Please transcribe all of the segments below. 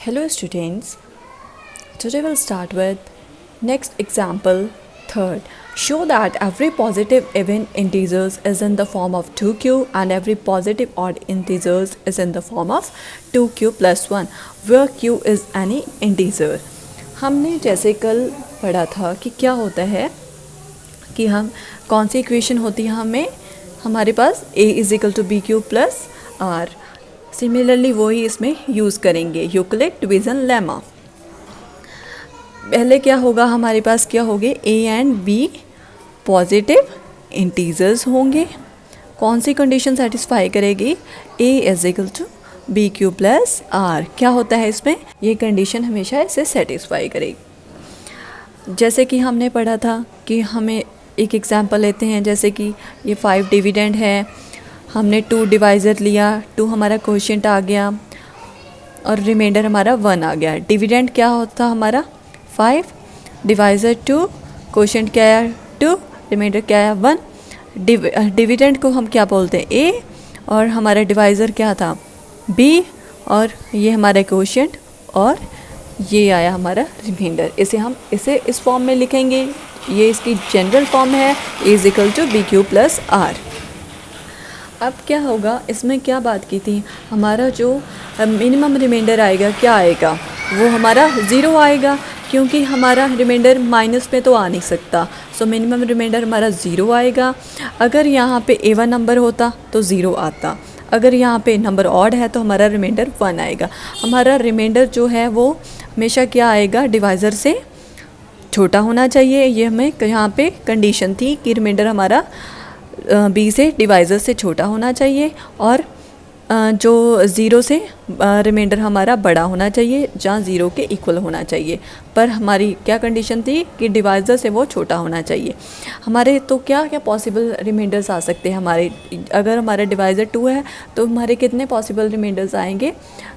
Hello students, today we'll start with next example third. Show that every positive even integers is in the form of 2q and every positive odd integers is in the form of 2q plus 1 where q is any integer. हमने जैसे कल पढ़ा था कि क्या होता है कि हम कौन सी इक्वेशन होती है हमारे पास a is equal to b q plus r. Similarly वही इसमें यूज़ करेंगे यूक्लिड डिवीज़न लेमा. पहले क्या होगा हमारे पास क्या होंगे a and b positive integers होंगे. कौन सी कंडीशन सेटिस्फाई करेगी a is equal to b q plus r. क्या होता है इसमें ये कंडीशन हमेशा इसे सेटिस्फाई करेगी. जैसे कि हमने पढ़ा था कि हमें एक एग्जांपल लेते हैं जैसे कि ये 5 डिविडेंड है. हमने 2 डिवाइज़र लिया, 2 हमारा क्वोशिएंट आ गया और रिमाइंडर हमारा 1 आ गया. डिविडेंड क्या होता हमारा 5 डिवाइज़र 2, क्वोशिएंट क्या है 2, रिमाइंडर क्या है 1. डिविडेंड को हम क्या बोलते हैं a और हमारा डिवाइज़र क्या था b और ये हमारा क्वोशिएंट और ये आया हमारा रिमाइंडर. इसे इस फॉर्म में लिखेंगे. ये इसकी जनरल फॉर्म है a is equal to b q plus r. अब क्या होगा इसमें क्या बात की थी हमारा जो मिनिमम रिमाइंडर आएगा क्या आएगा वो हमारा 0 आएगा क्योंकि हमारा रिमाइंडर माइनस में तो आ नहीं सकता. सो मिनिमम रिमाइंडर हमारा 0 आएगा. अगर यहाँ पे एवन नंबर होता तो 0 आता. अगर यहाँ पे नंबर ऑड है तो हमारा रिमाइंडर 1 आएगा. हमारा रिमाइंडर जो है वो हमेशा क्या आएगा डिवाइज़र से छोटा होना चाहिए. ये हमें यहाँ पे कंडीशन थी कि रिमाइंडर हमारा b से डिवाइज़र से छोटा होना चाहिए और जो 0 से रिमाइंडर हमारा बड़ा होना चाहिए जहाँ 0 के इक्वल होना चाहिए. पर हमारी क्या कंडीशन थी कि डिवाइज़र से वो छोटा होना चाहिए. हमारे तो क्या क्या पॉसिबल रिमाइंडर्स आ सकते हैं हमारे. अगर हमारा डिवाइज़र 2 है तो हमारे कितने पॉसिबल रिमाइंडर्स आएंगे.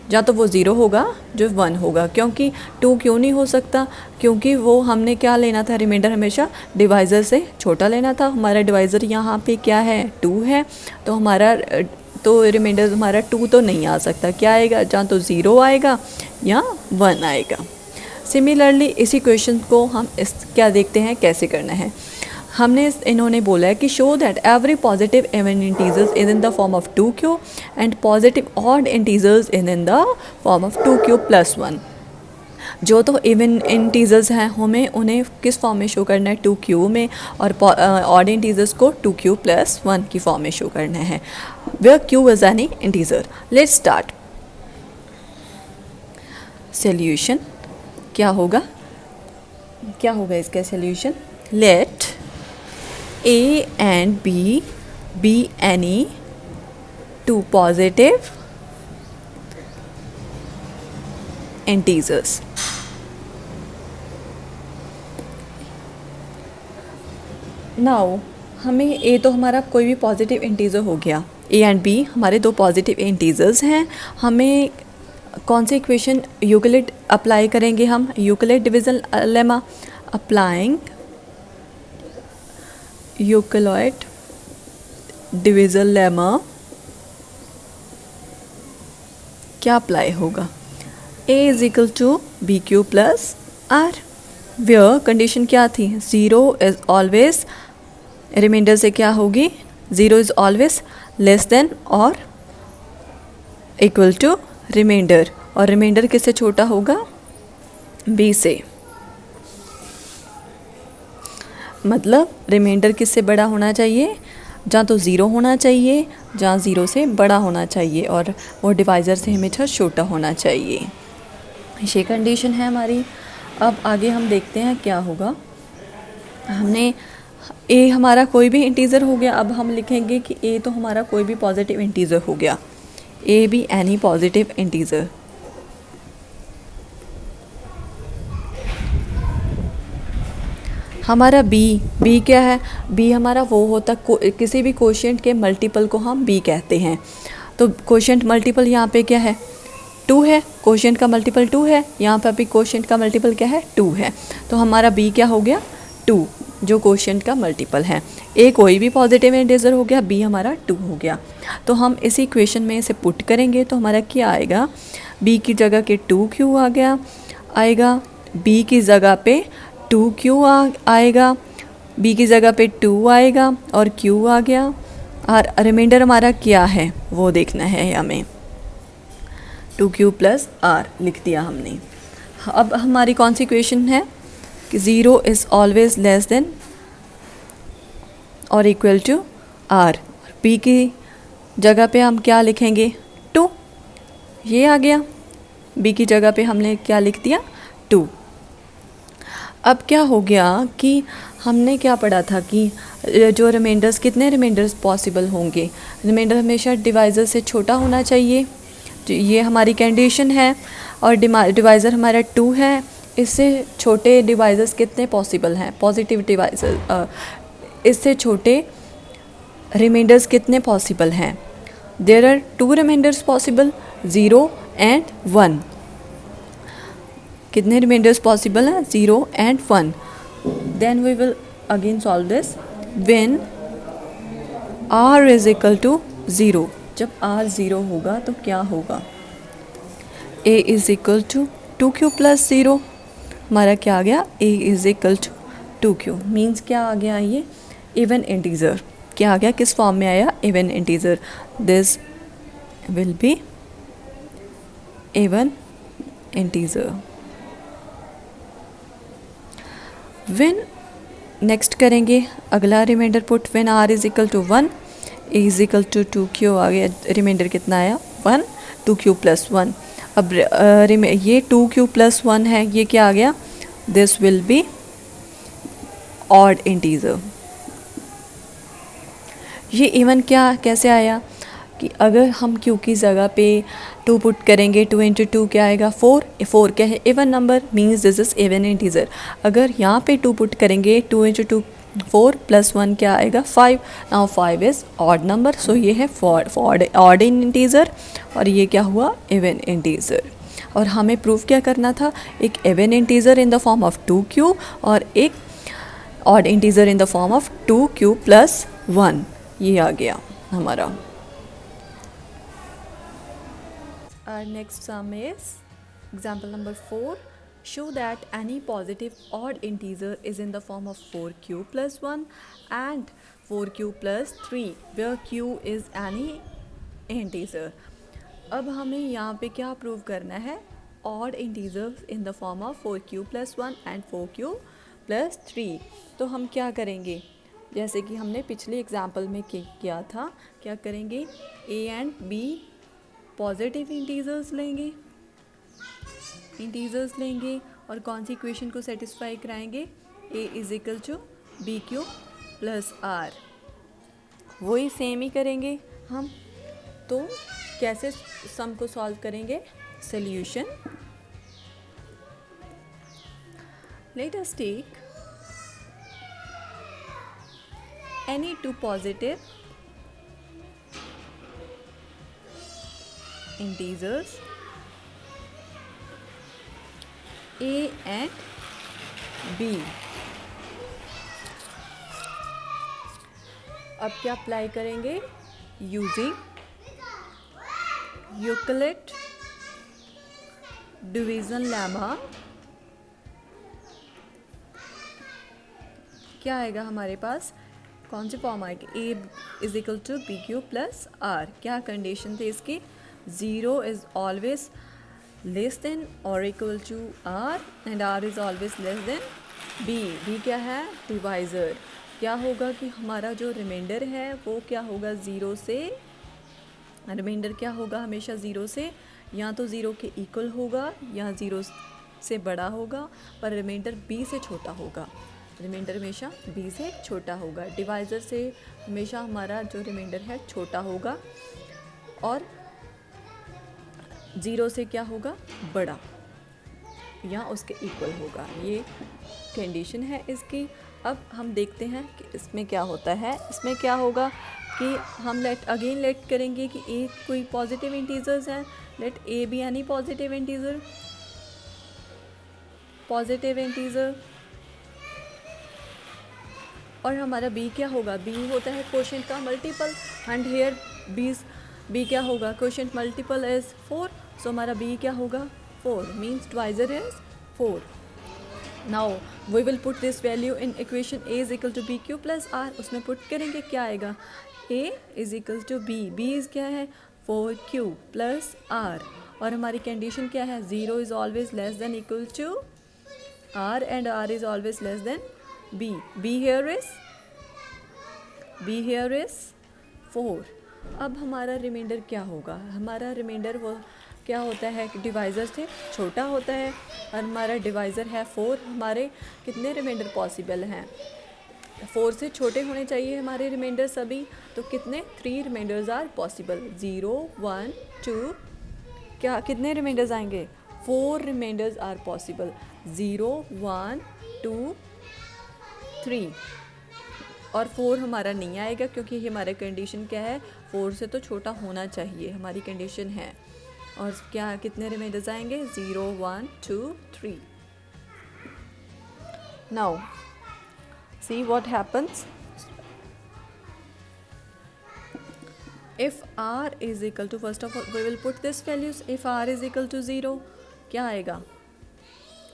जहाँ तो वो 0 होगा जो 1 होगा. क्योंकि 2 क्यों नहीं हो सकता क्योंकि वो हमने क्या लेना था रिमाइंडर हमेशा डिवाइज़र से छोटा लेना था. हमारा डिवाइज़र यहाँ पे क्या है 2 है तो हमारा तो रिमाइंडर हमारा 2 तो नहीं आ सकता. क्या आएगा जहाँ तो 0 आएगा या 1 आएगा. सिमिलरली इसी क्वेश्चन को हम क्या देखते हैं कैसे करना है. हमने इन्होंने बोला है कि show that every positive even integers is in the form of 2q and positive odd integers is in the form of 2q plus 1. जो तो इवन इंटीजर्स हैं हमें उन्हें किस फॉर्म में शो करना है 2q में और ऑड इंटीजर्स को 2q प्लस 1 की फॉर्म में शो करना है where q is any integer. Let's start. Solution क्या होगा इसका सॉल्यूशन. लेट a and b be any 2 positive integers. Now हमें a तो हमारा कोई भी पॉजिटिव इंटीजर हो गया. a एंड b हमारे 2 पॉजिटिव इंटीजर्स हैं. हमें कौन सी इक्वेशन यूक्लिड अप्लाई करेंगे हम Euclid division lemma. Applying Euclid division lemma क्या अप्लाई होगा a is equal to b q plus r. Where condition क्या थी 0 इज़ ऑलवेज रिमाइंडर से क्या होगी 0 is always less than or equal to reminder और रिमाइंडर किससे छोटा होगा b से. मतलब रिमाइंडर किससे बड़ा होना चाहिए जहाँ तो 0 होना चाहिए जहाँ 0 से बड़ा होना चाहिए और वो डिवाइज़र से हमेशा छोटा होना चाहिए. ये कंडीशन है हमारी. अब आगे हम देखते हैं क्या होगा. हमने a हमारा कोई भी इंटीज़र हो गया. अब हम लिखेंगे कि a तो हमारा कोई भी पॉजिटिव इंटीज़र हो गया. a भी एनी पॉजिटिव इंटीज़र. हमारा b क्या है b हमारा वो होता किसी भी क्वोशिएंट के मल्टीपल को हम b कहते हैं. तो क्वोशिएंट मल्टीपल यहाँ पे क्या है 2 है. क्वोशिएंट का मल्टीपल 2 है. यहाँ पे भी क्वोशिएंट का मल्टीपल क्या है 2 है. तो हमारा b क्या हो गया 2 जो क्वोशिएंट का मल्टीपल है. a कोई भी पॉजिटिव इंटीजर हो गया, b हमारा 2 हो गया. तो हम इसी इक्वेशन में इसे पुट करेंगे तो हमारा क्या आएगा बी की जगह के 2q आ गया आएगा, बी की जगह पे 2q आएगा, बी की जगह पे 2 आएगा और q आ गया, और रिमाइंडर हमारा क्या है वो देखना है हमें। 2q प्लस r लिख दिया हमने। अब हमारी कौन सी इक्वेशन है कि 0 is always less than or equal to r। p की जगह पे हम क्या लिखेंगे 2, ये आ गया, b की जगह पे हमने क्या लिख दिया 2। अब क्या हो गया कि हमने क्या पढ़ा था कि जो रिमाइंडर्स, कितने रिमाइंडर्स पॉसिबल होंगे, रिमाइंडर हमेशा डिवाइज़र से छोटा होना चाहिए, ये हमारी कंडीशन है, और डिवाइज़र हमारा 2 है, इससे छोटे डिवाइज़र्स कितने पॉसिबल हैं, पॉजिटिव डिवाइज़र, इससे छोटे रिमाइंडर्स कितने पॉसिबल हैं। There are 2 remainders possible, 0 and 1। कितने रिमाइंडर्स पॉसिबल हैं 0 and 1। Then we will again solve this when r is equal to 0। जब r 0 होगा तो क्या होगा, a is equal to 2q plus 0। हमारा क्या आ गया, a is equal to 2q, means क्या आ गया, ये इवन इंटीजर। क्या आ गया, किस फॉर्म में आया, even integer. This will be even integer. When next करेंगे अगला remainder put, when r is equal to 1, a is equal to 2q आ गया, रिमाइंडर कितना आया 1, 2q प्लस 1। अब ये 2q प्लस 1 है, ये क्या आ गया, this will be odd integer. ये इवन क्या कैसे आया कि अगर हम q की जगह पे 2 पुट करेंगे, 2 इंटू 2 क्या आएगा 4, 4 क्या है even number, means this is even integer. अगर यहाँ पे 2 पुट करेंगे, 2 इंटू 2 4 प्लस 1 क्या आएगा 5। नाउ 5 इज़ ऑड नंबर, सो ये है ऑड इंटीजर, और ये क्या हुआ इवन इंटीजर। और हमें प्रूफ क्या करना था, एक even integer in the form of 2q और एक odd integer in the form of 2q plus 1। ये आ गया हमारा। Our next sum is example number 4. Show that any positive odd integer is in the form of 4q plus 1 and 4q plus 3 where q is any integer. अब हमें यहाँ पे क्या prove करना है, odd integers in the form of 4q plus 1 and 4q plus 3। तो हम क्या करेंगे, जैसे कि हमने पिछले एग्जाम्पल में किया था, क्या करेंगे a and b positive integers लेंगे और कौन सी इक्वेशन को सेटिस्फाई कराएंगे, a is equal to b q plus r. वही सेम ही करेंगे हम। तो कैसे सम को सॉल्व करेंगे, solution, let us take any two positive integers a and b। अब क्या अप्लाई करेंगे, यूजिंग यूक्लिड डिवीजन लेमा। क्या आएगा हमारे पास, कौन सी फॉर्म आएगी, a is equal to b q plus r. क्या कंडीशन थे इसकी, 0 is always less than or equal to r and r is always less than b। b क्या है, डिवाइज़र। क्या होगा कि हमारा जो रिमाइंडर है वो क्या होगा, 0 से, रिमाइंडर क्या होगा हमेशा 0 से या तो 0 के इक्वल होगा या 0 से बड़ा होगा, पर रिमाइंडर b से छोटा होगा। रिमाइंडर हमेशा b से छोटा होगा, डिवाइज़र से हमेशा हमारा जो रिमाइंडर है छोटा होगा और 0 से क्या होगा, बड़ा या उसके इक्वल होगा। ये कंडीशन है इसकी। अब हम देखते हैं कि इसमें क्या होता है। इसमें क्या होगा कि हम लेट करेंगे कि a कोई पॉजिटिव इंटीजर्स हैं, let a be any positive integer, और हमारा b क्या होगा, b होता है क्वोशिएंट का मल्टीपल, एंड हेयर b क्या होगा, क्वोशिएंट मल्टीपल इज 4, सो हमारा b क्या होगा 4 means divisor is 4. Now we will put this value in equation a is equal to b q plus r. उसमें पुट करेंगे क्या आएगा a is equal to b is क्या है 4q प्लस r. और हमारी कंडीशन क्या है 0 is always less than equal to r and r is always less than b. b here is 4. अब हमारा रिमाइंडर क्या होगा, हमारा रिमाइंडर वो क्या होता है कि डिवाइज़र से छोटा होता है और हमारा डिवाइज़र है 4. हमारे कितने रिमाइंडर पॉसिबल हैं 4 से छोटे होने चाहिए हमारे रिमाइंडर सभी. तो कितने 3 रिमाइंडर्स आर पॉसिबल 0 1 2 क्या कितने रिमाइंडर्स आएंगे 4 रिमाइंडर्स आर पॉसिबल 0 1 2 3. और 4 हमारा नहीं आएगा क्योंकि ये हमारा कंडीशन क्या है 4 से तो छोटा होना चाहिए हमारी कंडीशन है. और क्या कितने रिमाइंडर्स आएंगे 0 1 2 3. Now see what happens if r is equal to first of all we will put this values. if r is equal to 0 क्या आएगा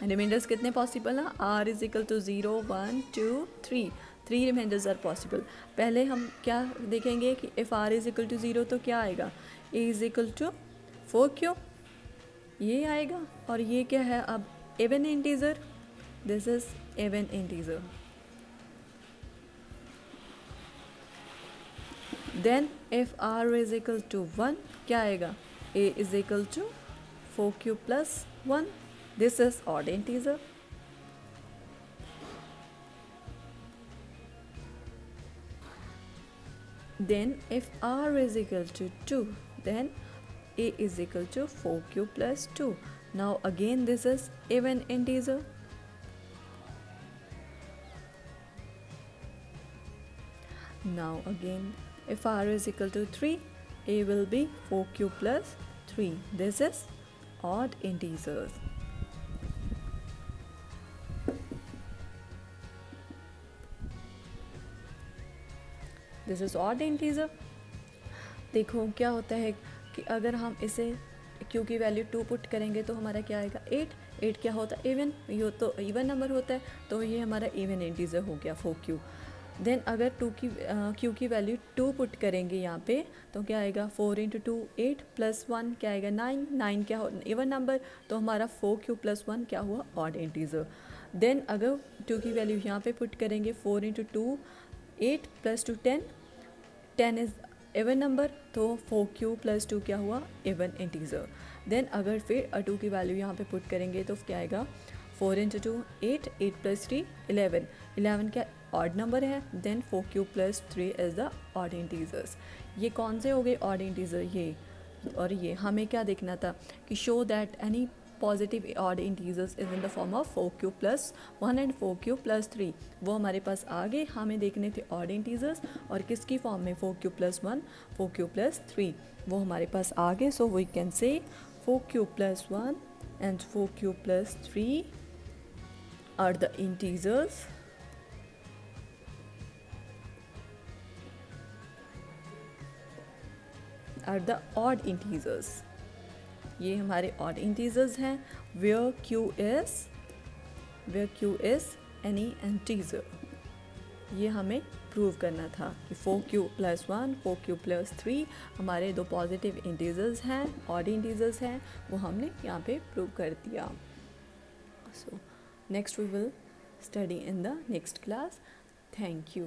रिमाइंडर्स कितने पॉसिबल हैं r is equal to 0 1 2 3 3 remainders are possible. पहले हम क्या देखेंगे कि if r is equal to 0 तो क्या आएगा a is equal to 4q ये आएगा. और ये क्या है अब even integer, this is even integer. then if r is equal to 1 क्या आएगा a is equal to 4q plus 1. this is odd integer. then if r is equal to 2 then a is equal to 4q plus 2. now again this is even integer. now again if r is equal to 3 a will be 4q plus 3. this is odd integers. this is odd integer. देखो क्या होता है कि अगर हम इसे q की value 2 put करेंगे तो हमारा क्या आएगा 8 क्या होता है इवन, ये तो इवन नंबर होता है तो ये हमारा इवन इंटीजर हो गया 4q. देन अगर q की वैल्यू 2 पुट करेंगे यहाँ पे तो क्या आएगा 4 × 2 8 प्लस 1 क्या आएगा 9 क्या हो इवन नंबर तो हमारा 4q प्लस 1 क्या हुआ ऑड इंटीजर. देन अगर 2 की वैल्यू यहाँ पे पुट करेंगे 4 × 2 8 प्लस 2 10 इज़ इवन नंबर तो 4q प्लस 2 क्या हुआ इवन इंटीजर. देन अगर फिर 2 की वैल्यू यहाँ पे पुट करेंगे तो क्या आएगा 4 × 2 8 प्लस 3 11 क्या ऑड नंबर है. Then 4q plus 3 is the odd integers. ये कौन से हो गए ऑड इंटीजर ये और ये. हमें क्या देखना था कि show that any positive odd integers is in the form of 4q plus 1 and 4q plus 3. वो हमारे पास आ गए. हमें देखने थे ऑड इंटीजर्स और किसकी फॉर्म में 4q प्लस 1 4q प्लस 3 वो हमारे पास आ गए. So we can say 4q plus 1 and 4q plus 3 are the integers are the odd integers. ये हमारे ऑड इंटीजर्स हैं where q is any integer. ये हमें प्रूव करना था कि 4q प्लस 1 4q प्लस 3 हमारे दो पॉजिटिव इंटीजर्स हैं ऑड इंटीजर्स हैं वो हमने यहाँ पे प्रूव कर दिया. So next we will study in the next class. Thank you.